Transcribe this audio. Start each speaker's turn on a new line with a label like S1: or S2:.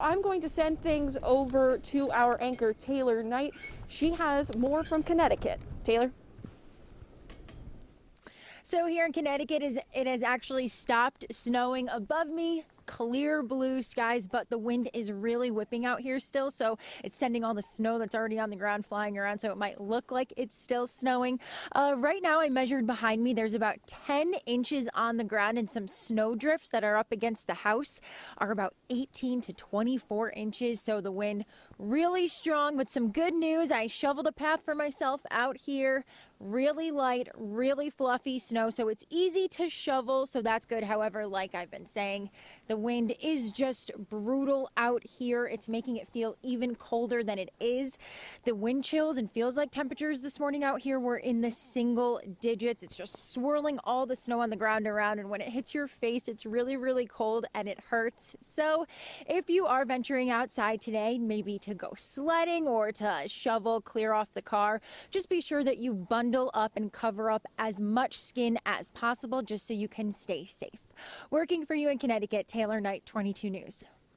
S1: I'm going to send things over to our anchor, Taylor Knight. She has more from Connecticut. Taylor?
S2: So here in Connecticut, it has actually stopped snowing above me. Clear blue skies, but the wind is really whipping out here still, so it's sending all the snow that's already on the ground flying around, so it might look like it's still snowing. Right now I measured behind me, there's about 10 inches on the ground, and some snow drifts that are up against the house are about 18 to 24 inches, so the wind really strong. But some good news, I shoveled a path for myself out here. Really light, really fluffy snow, so it's easy to shovel, so that's good. However, like I've been saying, the wind is just brutal out here. It's making it feel even colder than it is. The wind chills and feels like temperatures this morning out here were in the single digits. It's just swirling all the snow on the ground around, and when it hits your face, it's really, really cold and it hurts. So if you are venturing outside today, maybe to go sledding or to shovel, clear off the car, just be sure that you bundle up and cover up as much skin as possible just so you can stay safe. Working for you in Connecticut, Taylor Knight, 22 News.